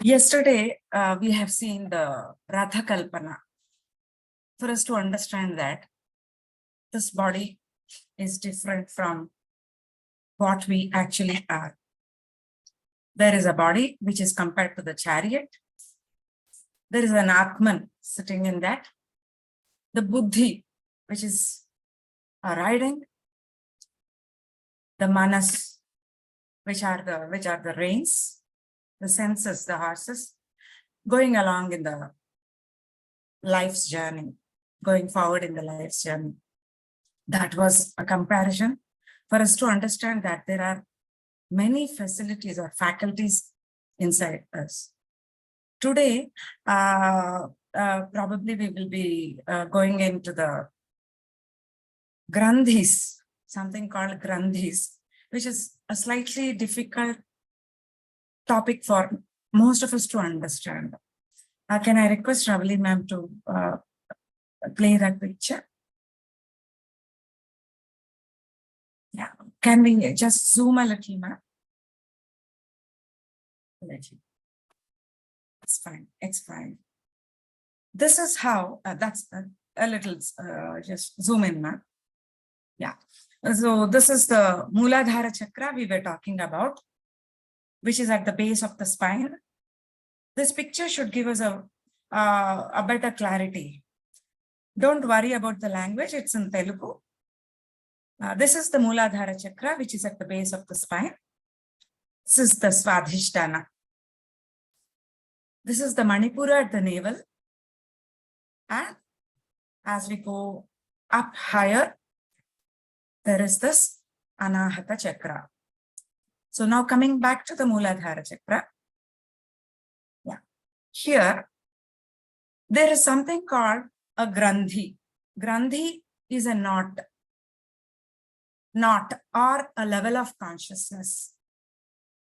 Yesterday, we have seen the Ratha Kalpana. For us to understand that this body is different from what we actually are. There is a body which is compared to the chariot. There is an Atman sitting in that. The Buddhi, which is riding. The Manas, which are the reins. The senses, the horses, going along in the life's journey, going forward in the life's journey. That was a comparison for us to understand that there are many facilities or faculties inside us. Today, probably we will be going into the Grandhis, something called Grandhis, which is a slightly difficult topic for most of us to understand. Can I request Ravali ma'am to play that picture? Yeah, can we just zoom a little, ma'am? It's fine, it's fine. This is how, that's a little, just zoom in, ma'am. Yeah, so this is the Mooladhara Chakra we were talking about, which is at the base of the spine. This picture should give us a better clarity. Don't worry about the language, it's in Telugu. This is the Mooladhara Chakra, which is at the base of the spine. This is the Swadhisthana. This is the Manipura at the navel. And as we go up higher, there is this Anahata Chakra. So now coming back to the Mooladhara Chakra. Yeah. Here, there is something called a Grandhi. Grandhi is a knot or a level of consciousness.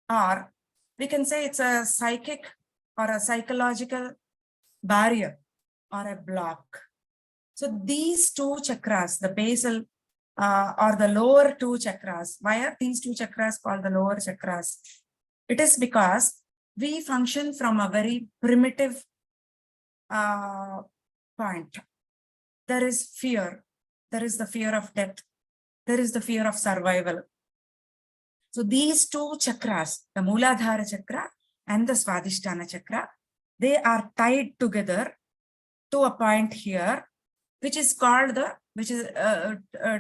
Or we can say it's a psychic or a psychological barrier or a block. So these two chakras, the basal or the lower two chakras, why are these two chakras called the lower chakras? It is because we function from a very primitive point. There is fear. There is the fear of death. There is the fear of survival. So these two chakras, the Mooladhara Chakra and the Swadhisthana Chakra, they are tied together to a point here, which is called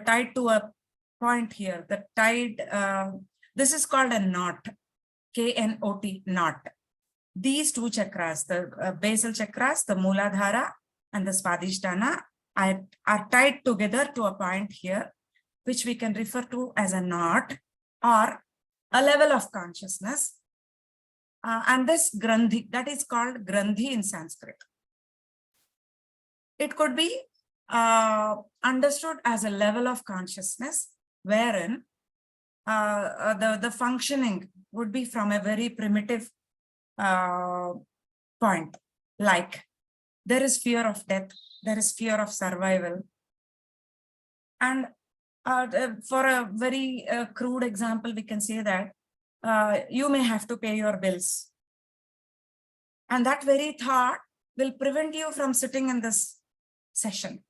tied to a point here. The tied, this is called a knot, K-N-O-T, knot. These two chakras, the basal chakras, the Mooladhara and the Swadhisthana, are tied together to a point here, which we can refer to as a knot or a level of consciousness. And this Grandhi, that is called Grandhi in Sanskrit. It could be understood as a level of consciousness wherein the functioning would be from a very primitive point, like there is fear of death, there is fear of survival. And for a very crude example, we can say that you may have to pay your bills. And that very thought will prevent you from sitting in this session.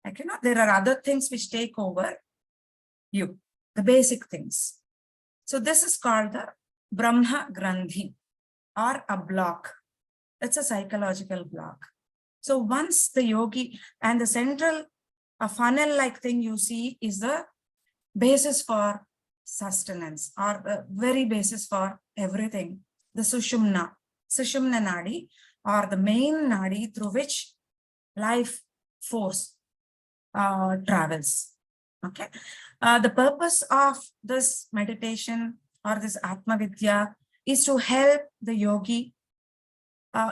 Like, you know, there are other things which take over you, the basic things. So this is called the Brahma Grandhi or a block. It's a psychological block. So once the yogi and the central funnel-like thing you see is the basis for sustenance or the very basis for everything, the Sushumna Nadi, or the main Nadi through which life force travels. Okay. The purpose of this meditation or this Atma Vidya is to help the yogi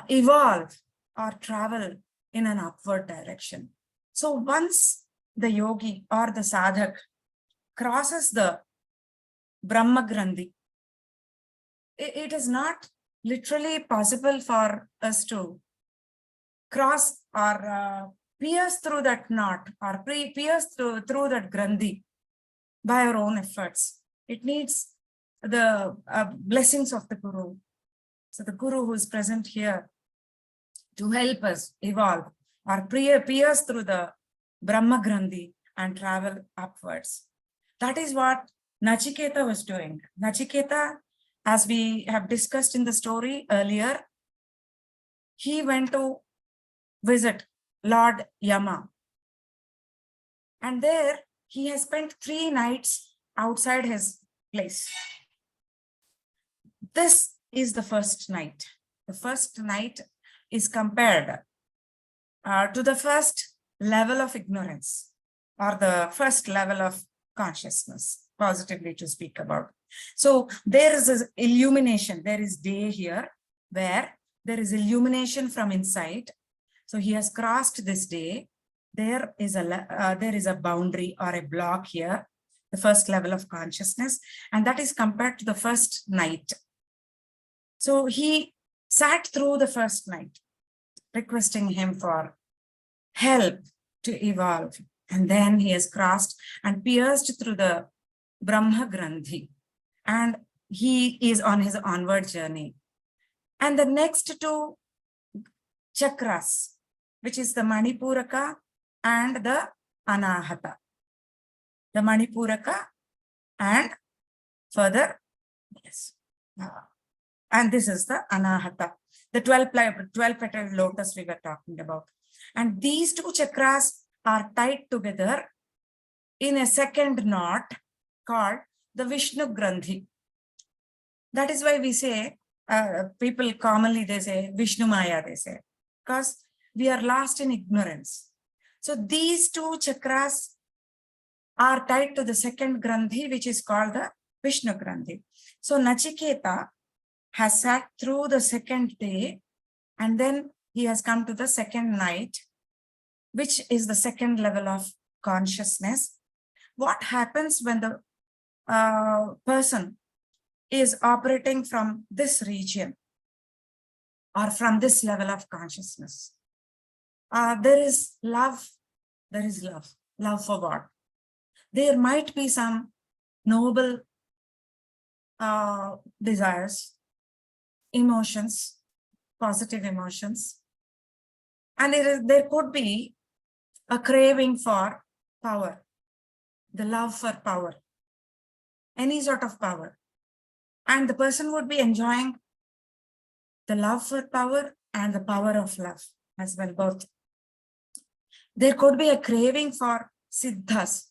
evolve or travel in an upward direction. So once the yogi or the sadhak crosses the Brahma Grandhi, it is not literally possible for us to cross or pierce through that knot or pierce through that Grandhi by our own efforts. It needs the blessings of the Guru. So the Guru who is present here to help us evolve or pierce through the Brahma Grandhi and travel upwards. That is what Nachiketa was doing. Nachiketa, as we have discussed in the story earlier, he went to visit Lord Yama. And there he has spent 3 nights outside his place. This is the first night. The first night is compared to the first level of ignorance or the first level of consciousness, positively to speak about. So there is an illumination. There is day here where there is illumination from inside. So he has crossed this day. There is a boundary or a block here, the first level of consciousness, and that is compared to the first night. So he sat through the first night, requesting him for help to evolve. And then he has crossed and pierced through the Brahma Grandhi. And he is on his onward journey. And the next 2 chakras, which is the Manipuraka and the Anahata. The Manipuraka and further, yes. And this is the Anahata, the 12-petaled lotus we were talking about. And these 2 chakras are tied together in a second knot called the Vishnu Grandhi. That is why we say, people commonly they say Vishnu Maya, they say, because we are lost in ignorance. So these 2 chakras are tied to the second Grandhi, which is called the Vishnu Grandhi. So Nachiketa has sat through the second day, and then he has come to the second night, which is the second level of consciousness. What happens when the person is operating from this region or from this level of consciousness? There is love. There is love. Love for what? There might be some noble desires, emotions, positive emotions. And there could be a craving for power, the love for power, any sort of power. And the person would be enjoying the love for power and the power of love as well, both. There could be a craving for siddhis,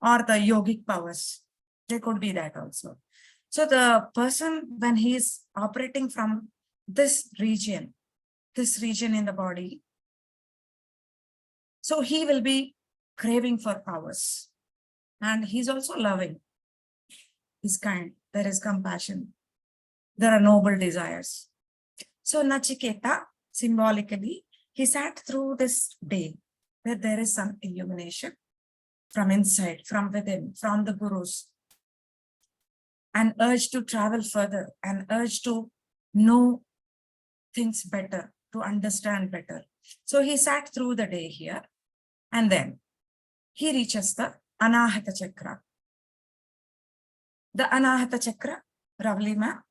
or the yogic powers. There could be that also. So the person, when he is operating from this region in the body, so he will be craving for powers. And he's also loving. He's kind. There is compassion. There are noble desires. So Nachiketa, symbolically, he sat through this day where there is some illumination from inside, from within, from the gurus, an urge to travel further, an urge to know things better, to understand better. So he sat through the day here, and then he reaches the Anahata Chakra. The Anahata Chakra, Ravli ma'am,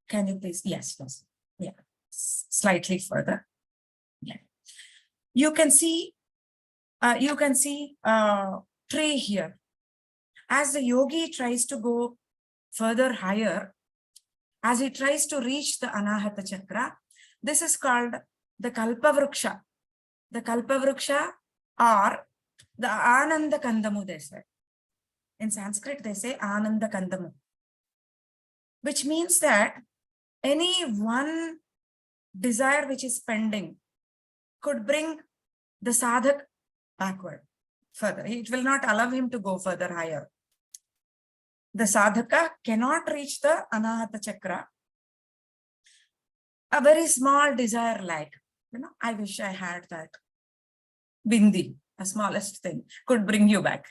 can you please? Yes, yes. Yeah, slightly further. Yeah. You can see tree here. As the yogi tries to go further higher, as he tries to reach the Anahata Chakra, this is called the Kalpavruksha. The Kalpavruksha or the Ananda Kandamu, they say. In Sanskrit, they say Ananda Kandamu, which means that any one desire which is pending could bring the sadhak backward, further. It will not allow him to go further higher. The sadhaka cannot reach the Anahata Chakra. A very small desire like, I wish I had that bindi, the smallest thing, could bring you back.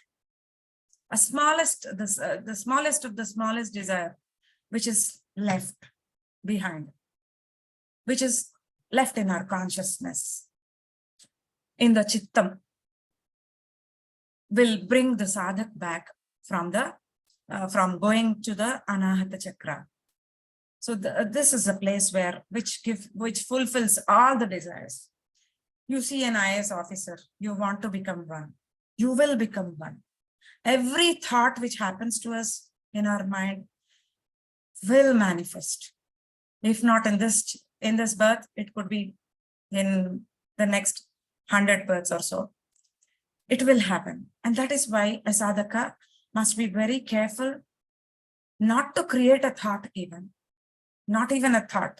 The smallest of the smallest desire, which is left behind, which is left in our consciousness, in the chittam, will bring the sadhak back from the from going to the Anahata Chakra. So this is a place where which fulfills all the desires. You see an IAS officer, you want to become one. You will become one. Every thought which happens to us in our mind will manifest. If not in this birth, it could be in the next 100 births or so. It will happen. And that is why a sadhaka must be very careful not to create a thought even. Not even a thought,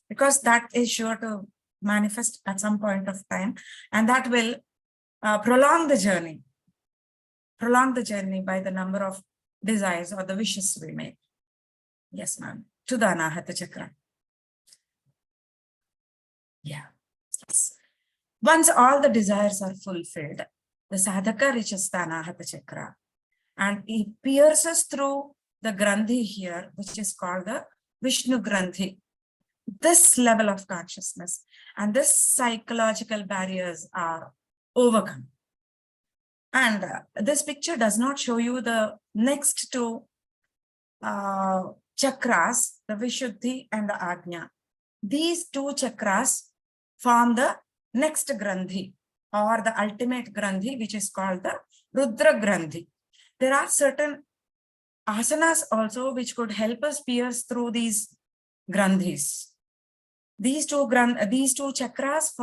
because that is sure to manifest at some point of time, and that will prolong the journey by the number of desires or the wishes we make. Yes, ma'am. To the Anahata Chakra. Yeah. Yes. Once all the desires are fulfilled, the sadhaka reaches the Anahata Chakra and he pierces through the Grandhi here, which is called the Vishnu Grandhi. This level of consciousness and this psychological barriers are overcome. And this picture does not show you the next two chakras, the Vishuddhi and the Ajna. These two chakras form the next Grandhi or the ultimate Grandhi, which is called the Rudra Grandhi. There are certain asanas also which could help us pierce through these Grandhis. These two chakras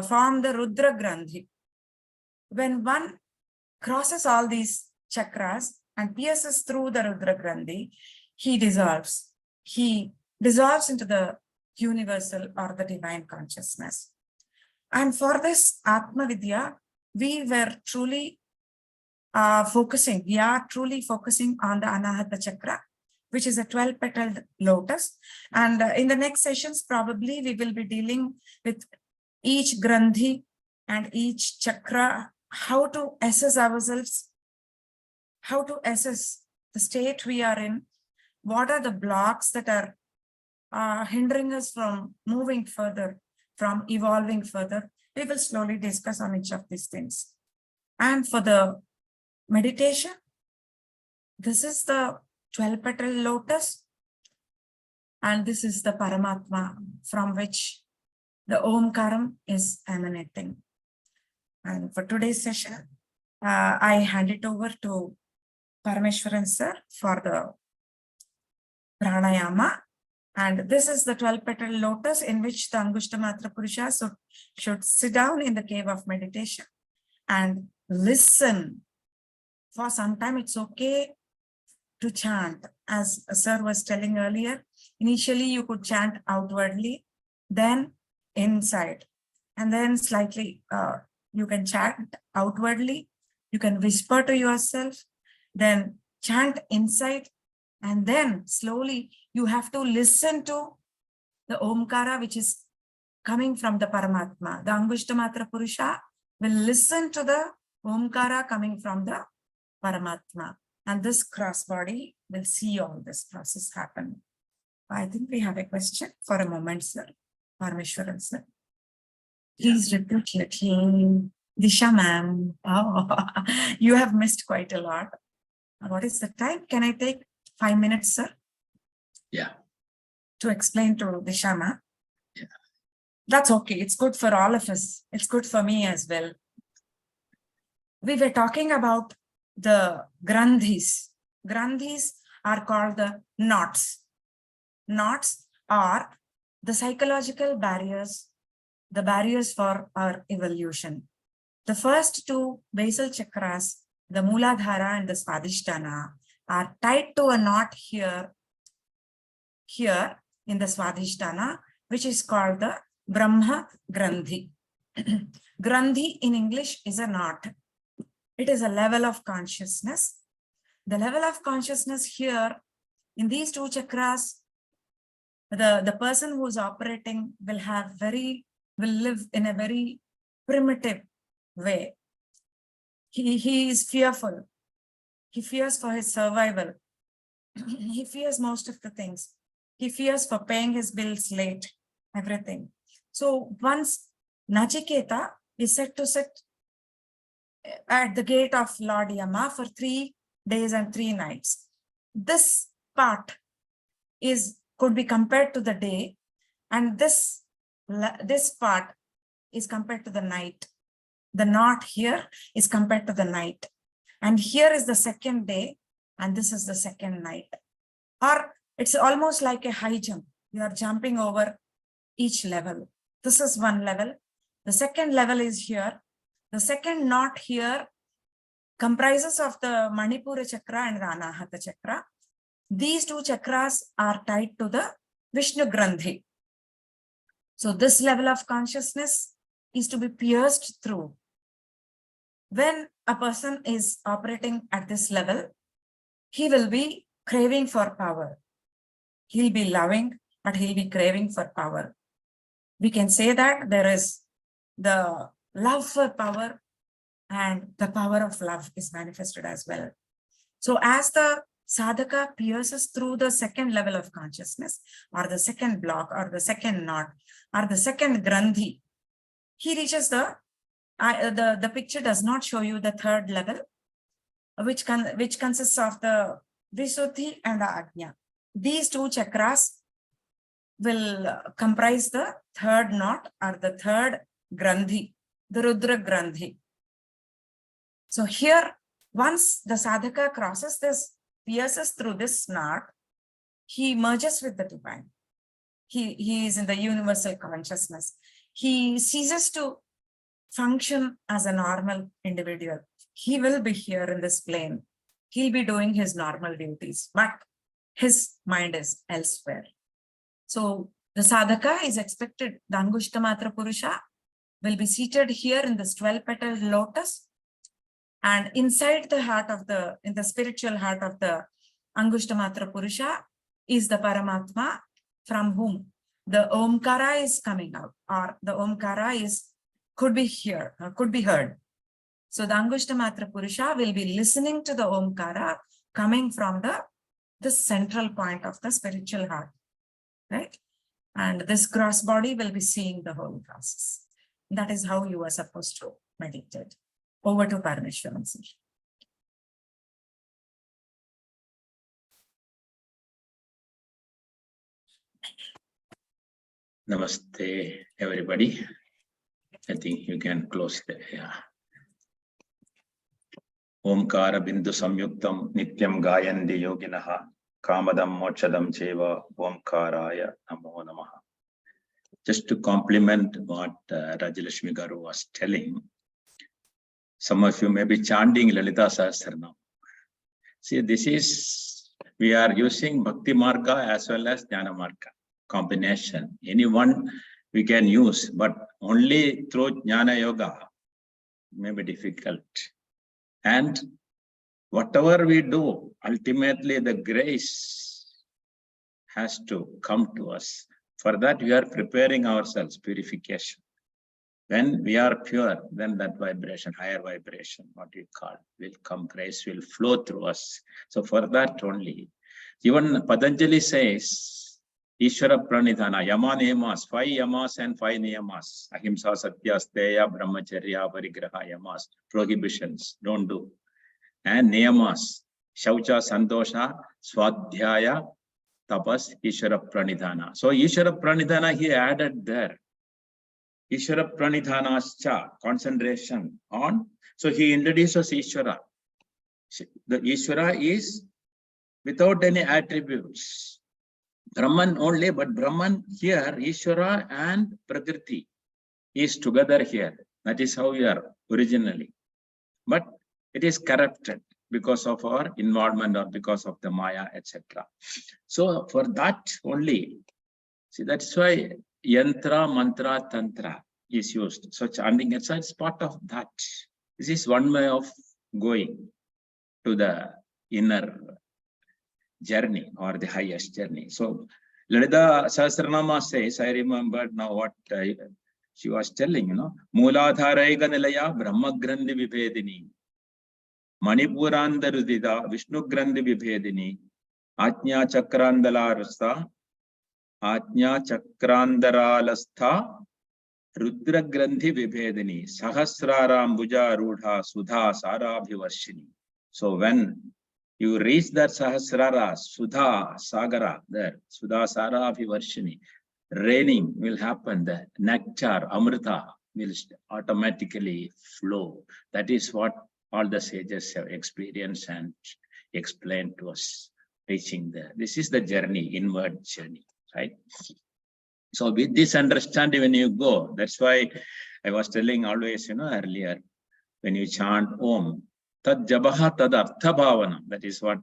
form the Rudra Grandhi. When one crosses all these chakras and pierces through the Rudra Grandhi, he dissolves. He dissolves into the universal or the divine consciousness. And for this Atma Vidya, we are truly focusing on the Anahata Chakra, which is a 12-petaled lotus. And in the next sessions, probably we will be dealing with each Grandhi and each chakra, how to assess ourselves, how to assess the state we are in, what are the blocks that are hindering us from moving further, from evolving further. We will slowly discuss on each of these things. And for the meditation, this is the 12-petal lotus, and this is the Paramatma from which the OMkaram is emanating. And for today's session, I hand it over to Parameshwaran sir for the pranayama. And this is the 12-petal lotus in which the Angushtamatra Purusha should sit down in the cave of meditation and listen. For some time, it's okay to chant. As sir was telling earlier, initially you could chant outwardly, then inside, and then slightly you can chant outwardly, you can whisper to yourself, then chant inside, and then slowly you have to listen to the Omkara, which is coming from the Paramatma. The Angushtamatra Purusha will listen to the Omkara coming from the Paramatma. And this cross body will see all this process happen. I think we have a question for a moment, sir. Parameshwaran, sir. Please repeat little. Disha, ma'am. Oh, you have missed quite a lot. What is the time? Can I take 5 minutes, sir? Yeah. To explain to Disha, ma'am? Yeah. That's okay. It's good for all of us. It's good for me as well. We were talking about the Grandhis. Grandhis are called the knots. Knots are the psychological barriers, the barriers for our evolution. The first two basal chakras, the Mooladhara and the Swadhisthana, are tied to a knot here in the Swadhisthana, which is called the Brahma Grandhi. Grandhi in English is a knot. It is a level of consciousness. The level of consciousness here in these two chakras, the person who is operating will live in a very primitive way. He is fearful. He fears for his survival. He fears most of the things. He fears for paying his bills late, everything. So once Nachiketa is set to sit at the gate of Lord Yama for 3 days and 3 nights. this part could be compared to the day, and this part is compared to the night. The knot here is compared to the night. And here is the second day, and this is the second night. Or it's almost like a high jump. You are jumping over each level. This is one level. The second level is here. The second knot here comprises of the Manipura chakra and the Anahata chakra. These two chakras are tied to the Vishnu Grandhi. So this level of consciousness is to be pierced through. When a person is operating at this level, he will be craving for power. He'll be loving, but he'll be craving for power. We can say that there is the love for power, and the power of love is manifested as well. So as the sadhaka pierces through the second level of consciousness, or the second block, or the second knot, or the second grandhi, he reaches the picture does not show you the third level, which consists of the Visuddhi and the Ajna. These two chakras will comprise the third knot, or the third grandhi, the Rudra grandhi. So here, once the sadhaka crosses this, pierces through this knot, he merges with the divine. He is in the universal consciousness. He ceases to function as a normal individual. He will be here in this plane. He'll be doing his normal duties, but his mind is elsewhere. So the sadhaka is expected, the Angushtamatra Purusha will be seated here in this 12-petaled lotus, and inside the heart of in the spiritual heart of the Angushtamatra Purusha is the Paramatma, from whom the Omkara is coming out, or the Omkara could be heard. So the Angushtamatra Purusha will be listening to the Omkara coming from the central point of the spiritual heart, right? And this gross body will be seeing the whole process. That is how you are supposed to meditate. Over to Parameshwaran, sir. Namaste, everybody. I think you can close the Omkara bindu samyuktam nityam gayandi yoginaha kamadam mochadam cheva Omkaraya namo namaha. Just to complement what Rajalakshmi Garu was telling, some of you may be chanting Lalita Sahasranam. See, we are using Bhakti Marga as well as Jnana Marga combination. Any one we can use, but only through Jnana Yoga may be difficult. And whatever we do, ultimately the grace has to come to us. For that, we are preparing ourselves, purification. When we are pure, then that vibration, higher vibration, what we call, will come, grace will flow through us. So for that only. Even Patanjali says, Ishvara Pranidhana, Yama Niyamas, 5 Yamas and 5 Niyamas. Ahimsa, Satya, Steya, Brahmacharya, Parigraha, Yamas, prohibitions, don't do. And Niyamas, Shaucha, Santosha, Swadhyaya, Tapas, Ishvara Pranidhana. So Ishvara Pranidhana he added there. Ishvara Pranidhanascha, concentration on. So he introduces Ishvara. The Ishvara is without any attributes. Brahman only, but Brahman here, Ishvara and Prakriti is together here. That is how we are originally. But it is corrupted because of our involvement or because of the Maya, etc. So for that only, see, that's why Yantra, Mantra, Tantra is used. So chanting, it's part of that. This is one way of going to the inner journey or the highest journey. So Lalita Sahasranama says, I remember now what she was telling, Mooladharaiga Nilaya Brahma Grandhi Vibhedini, Manipurandarudida Vishnu Grandhi Vibhedini, Ajna Chakrandalarastha, Ajna Chakrandaralastha, Rudra Grandhi Vibhedini, Sahasraram Buja Rudha Sudha Sarabhivarshini. So when You reach that Sahasrara, Sudha Sagara, there, Sudha Sara Vivarshini. Raining will happen, the nectar, Amrita will automatically flow. That is what all the sages have experienced and explained to us, reaching there. This is the journey, inward journey, right? So with this understanding, when you go, that's why I was telling always, earlier, when you chant Om, Tad Jabaha Tad Artha Bhavana, that is what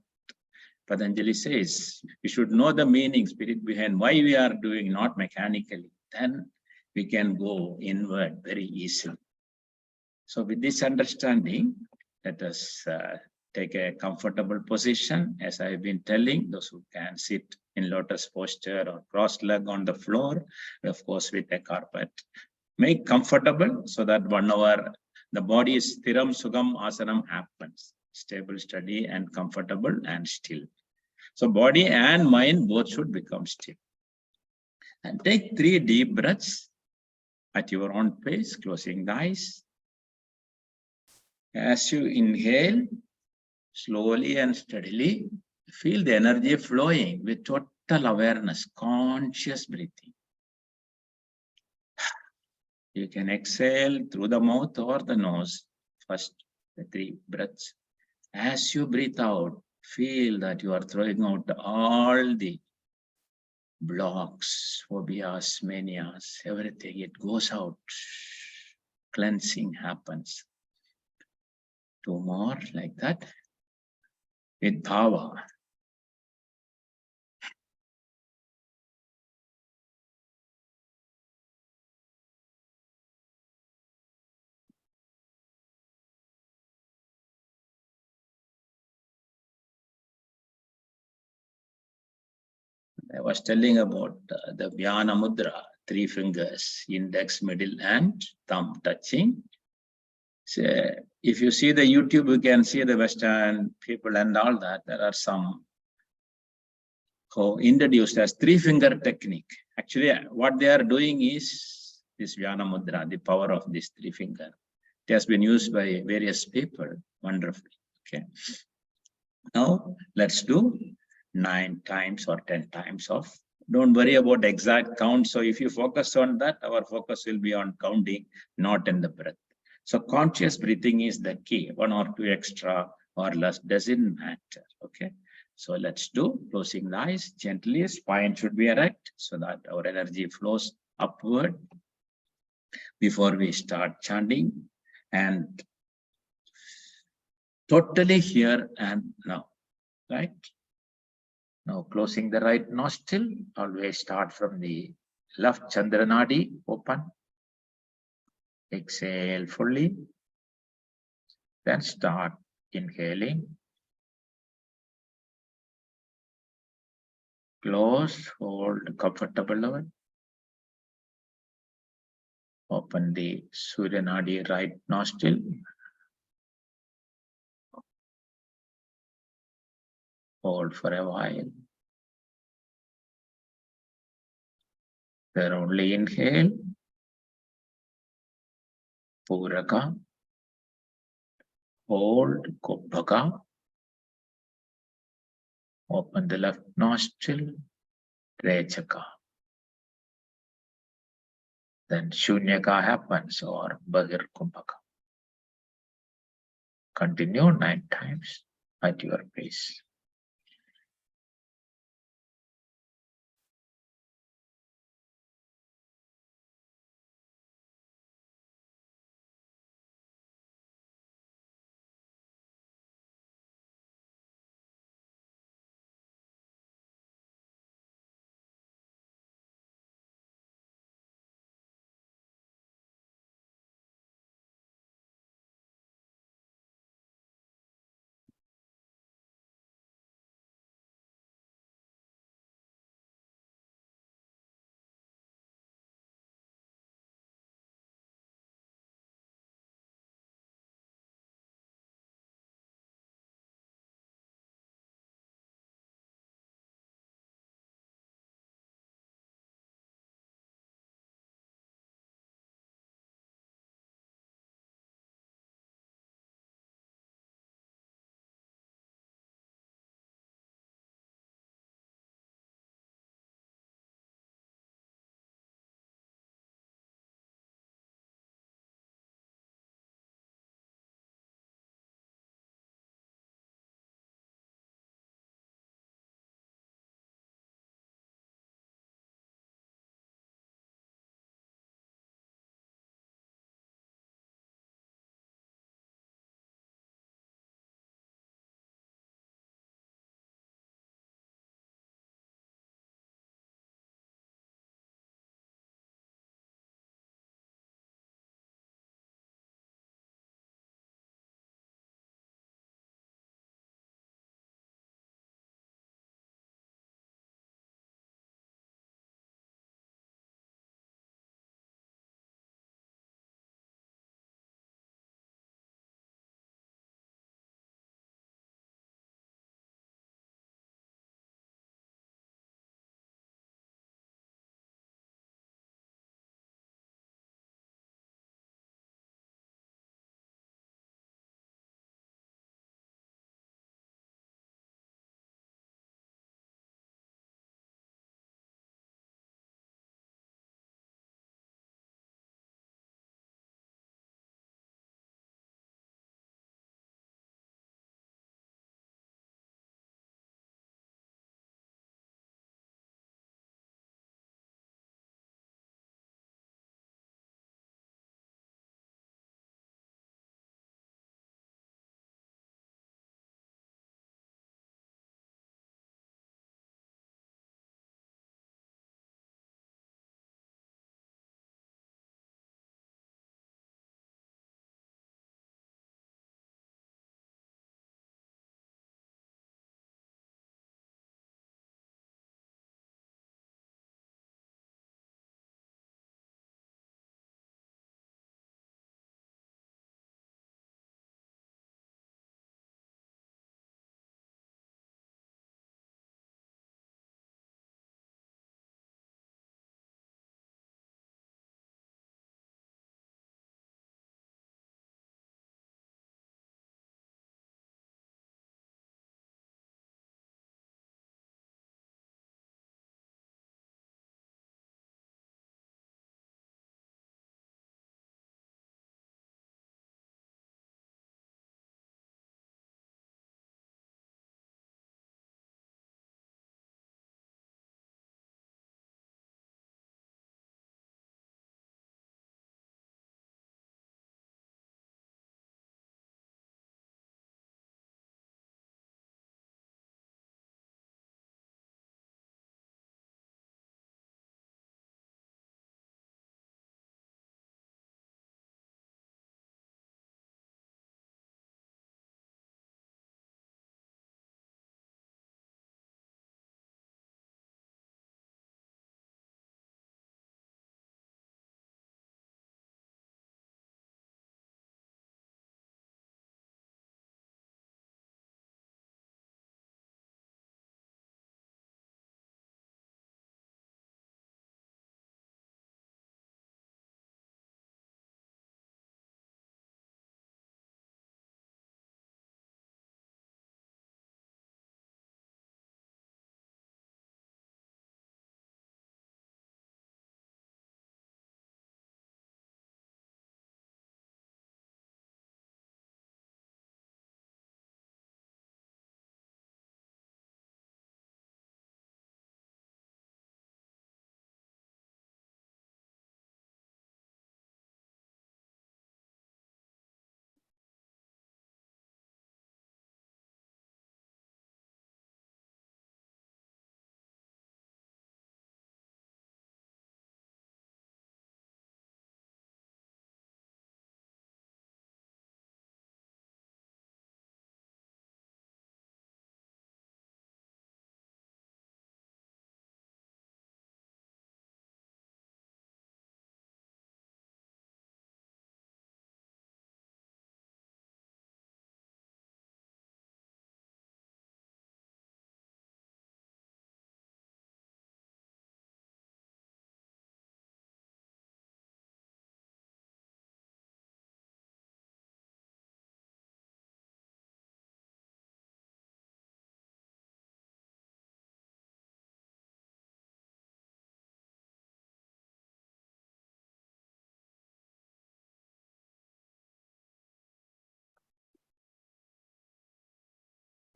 Patanjali says. We should know the meaning, spirit behind why we are doing, not mechanically. Then we can go inward very easily. So with this understanding, let us take a comfortable position. As I've been telling, those who can sit in lotus posture or cross leg on the floor, of course with a carpet. Make comfortable so that 1 hour the body is Thiram Sugam Asanam happens. Stable, steady, and comfortable and still. So body and mind both should become still. And take 3 deep breaths at your own pace, closing the eyes. As you inhale, slowly and steadily, feel the energy flowing with total awareness, conscious breathing. You can exhale through the mouth or the nose. First, the 3 breaths. As you breathe out, feel that you are throwing out all the blocks, phobias, manias, everything. It goes out. Cleansing happens. 2 more like that. With bhava. I was telling about the Vyana Mudra, 3 fingers, index, middle, and thumb touching. So if you see the YouTube, you can see the Western people and all that. There are some who introduced as 3-finger technique. Actually, what they are doing is this Vyana Mudra, the power of this 3-finger. It has been used by various people wonderfully. Okay. Now let's do 9 times or 10 times of. Don't worry about exact count. So if you focus on that, our focus will be on counting, not in the breath. So conscious breathing is the key. 1 or 2 extra or less doesn't matter. Okay. So let's do closing the eyes gently. Spine should be erect so that our energy flows upward before we start chanting, and totally here and now, right? Now closing the right nostril, always start from the left Chandranadi, open. Exhale fully. Then start inhaling. Close, hold comfortable level. Open the Surya Nadi right nostril. Hold for a while. Then only inhale. Puraka. Hold Kubbhaka. Open the left nostril. Rechaka. Then Shunyaka happens, or Bahir Kumbhaka. Continue 9 times at your pace.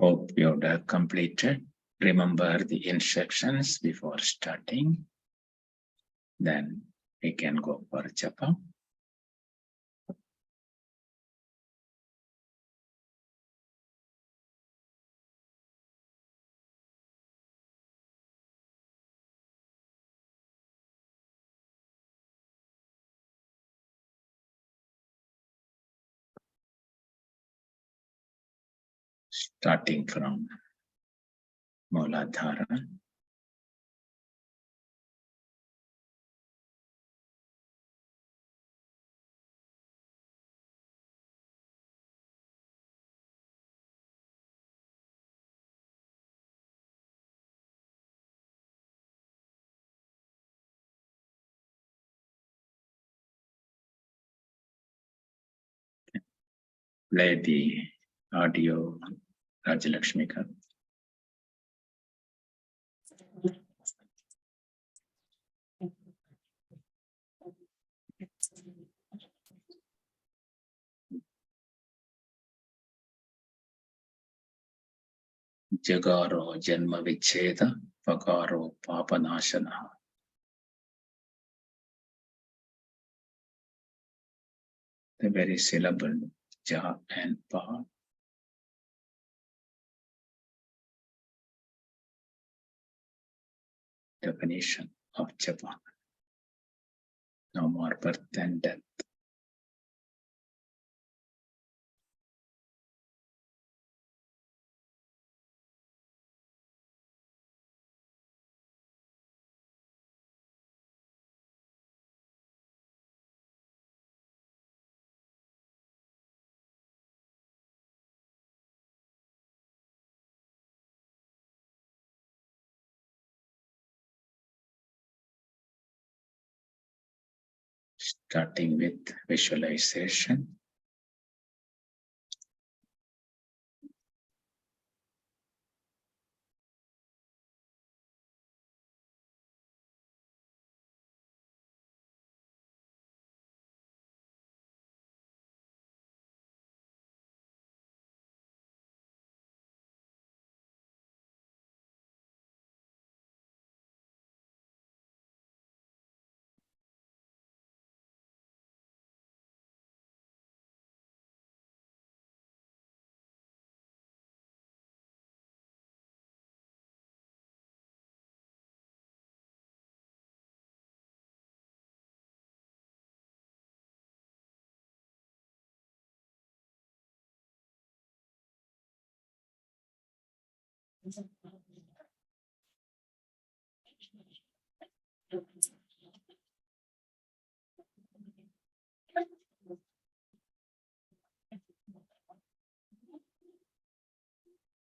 Hope you have completed. Remember the instructions before starting. Then we can go for japa. Starting from Mooladhara. Play the audio, Rajalakshmika. Jagaro Janma Vicheda, Pakaro Papanashana. The very syllable Ja and Pa. Definition of japa. No more birth and death. Starting with visualization.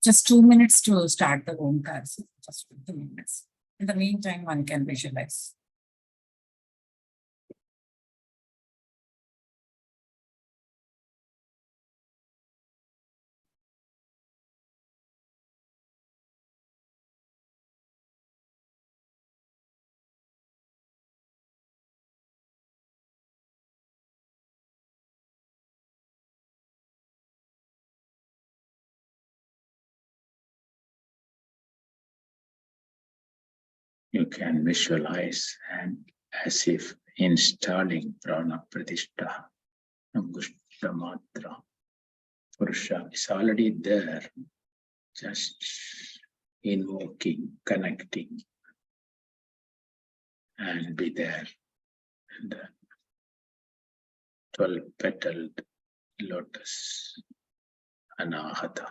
Just 2 minutes to start the OMkar. Just 2 minutes. In the meantime, one can visualize. You can visualize and as if installing Prana Pratishta, Angushta Matra. Purusha is already there, just invoking, connecting, and be there. And the 12-petaled lotus, Anahata.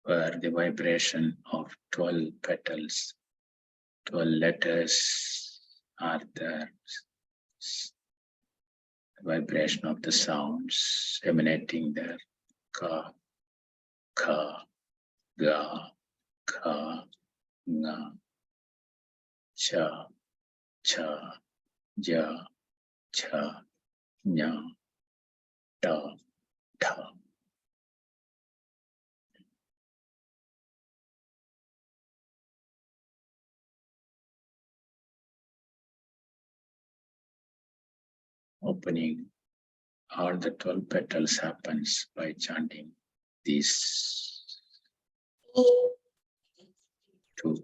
Where the vibration of 12 petals, 12 letters are there. The vibration of the sounds emanating there. Ka, ka, ga, ka, nga, cha, cha, ja, cha, nya, ta, ta. opening all the 12 petals happens by chanting these two.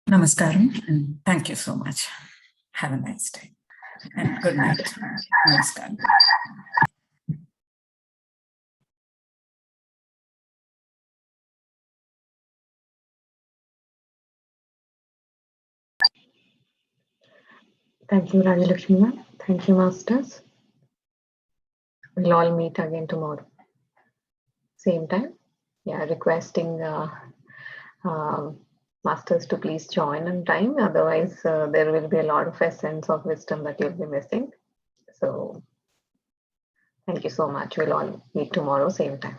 Namaskaram, and thank you so much. Have a nice day and good night. Namaskaram. Thank you, Rajalakshmi ma'am. Thank you, masters. We'll all meet again tomorrow. Same time. Yeah, requesting masters to please join on time. Otherwise, there will be a lot of essence of wisdom that you'll be missing. So thank you so much. We'll all meet tomorrow, same time.